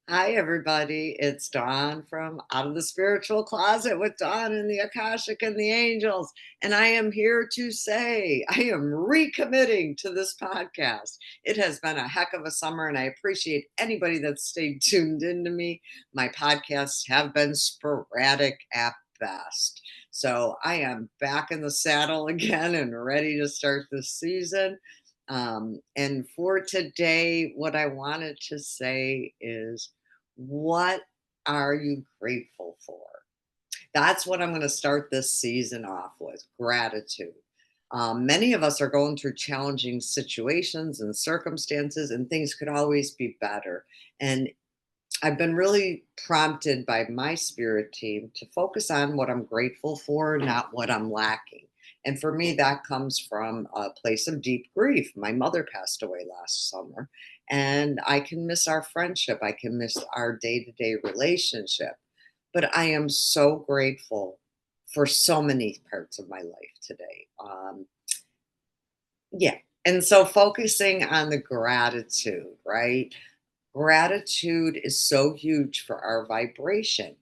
Hi, everybody. It's Dawn from Out of the Spiritual Closet with Dawn and the Akashic and the Angels. And I am here to say I am recommitting to this podcast. It has been a heck of a summer, and I appreciate anybody that's stayed tuned into me. My podcasts have been sporadic at best. So I am back in the saddle again and ready to start this season. And for today, what I wanted to say is, what are you grateful for? That's what I'm going to start this season off with, gratitude. Many of us are going through challenging situations and circumstances, and things could always be better. And I've been really prompted by my spirit team to focus on what I'm grateful for, not what I'm lacking. And for me, that comes from a place of deep grief. My mother passed away last summer, and I can miss our friendship. I can miss our day to day relationship. But I am so grateful for so many parts of my life today. Yeah. And so focusing on the gratitude, right? Gratitude is so huge for our vibration.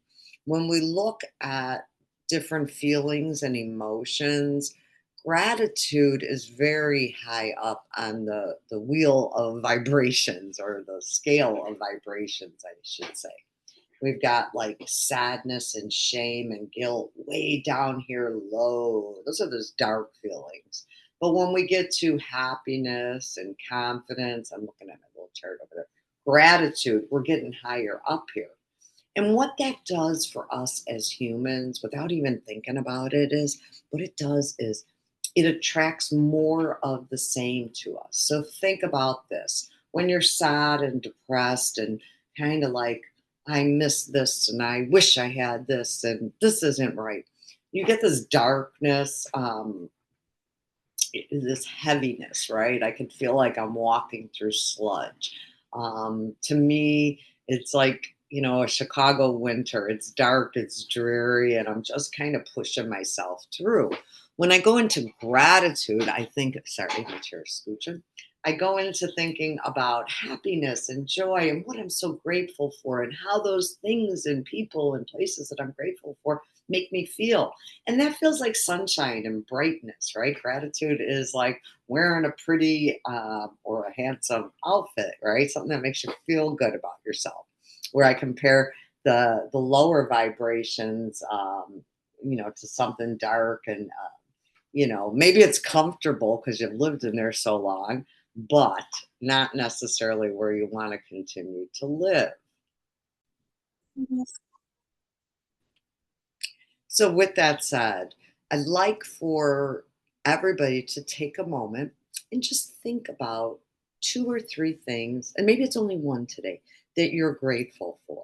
When we look at different feelings and emotions, gratitude is very high up on the wheel of vibrations, or the scale of vibrations, I should say. We've got like sadness and shame and guilt way down here low. Those are those dark feelings. But when we get to happiness and confidence, I'm looking at my little chart over there, gratitude, we're getting higher up here. And what that does for us as humans, without even thinking about it, is what it does is it attracts more of the same to us. So think about this: when you're sad and depressed and kind of like, I miss this and I wish I had this and this isn't right, you get this darkness, this heaviness, right? I can feel like I'm walking through sludge. To me, it's like, a Chicago winter. It's dark, it's dreary, and I'm just kind of pushing myself through. When I go into gratitude, I think, sorry, my chair's scooching. I go into thinking about happiness and joy and what I'm so grateful for, and how those things and people and places that I'm grateful for make me feel. And that feels like sunshine and brightness, right? Gratitude is like wearing a pretty or a handsome outfit, right? Something that makes you feel good about yourself. Where I compare the lower vibrations, to something dark, and maybe it's comfortable because you've lived in there so long, but not necessarily where you want to continue to live. So, with that said, I'd like for everybody to take a moment and just think about two or three things, and maybe it's only one today, that you're grateful for.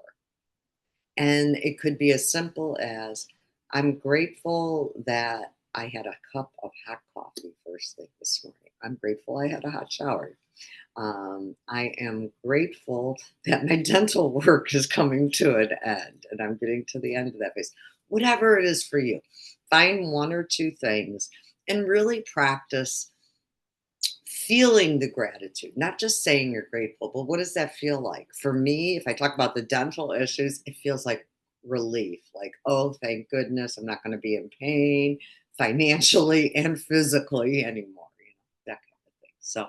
And it could be as simple as, I'm grateful that I had a cup of hot coffee first thing this morning. I'm grateful I had a hot shower. I am grateful that my dental work is coming to an end and I'm getting to the end of that phase. Whatever it is for you, find one or two things and really practice feeling the gratitude, not just saying you're grateful, but what does that feel like? For me, if I talk about the dental issues, it feels like relief, like, oh, thank goodness I'm not going to be in pain financially and physically anymore, that kind of thing. So,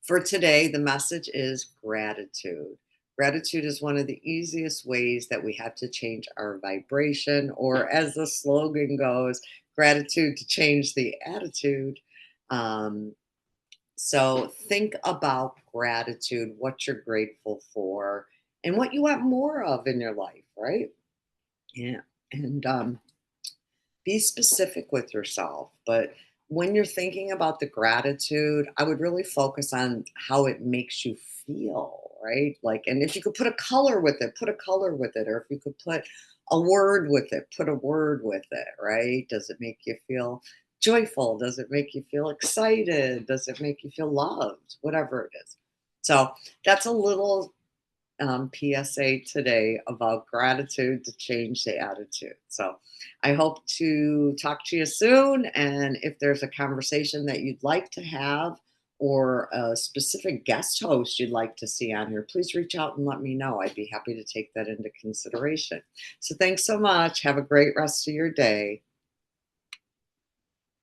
for today, the message is gratitude. Gratitude is one of the easiest ways that we have to change our vibration, or as the slogan goes, gratitude to change the attitude. Um, so think about gratitude, what you're grateful for, and what you want more of in your life, right? Yeah. And be specific with yourself. But when you're thinking about the gratitude, I would really focus on how it makes you feel, right? Like, and if you could put a color with it, put a color with it. Or if you could put a word with it, put a word with it, right? Does it make you feel joyful? Does it make you feel excited? Does it make you feel loved? Whatever it is. So that's a little PSA today about gratitude to change the attitude. So I hope to talk to you soon. And if there's a conversation that you'd like to have, or a specific guest host you'd like to see on here, please reach out and let me know. I'd be happy to take that into consideration. So thanks so much. Have a great rest of your day.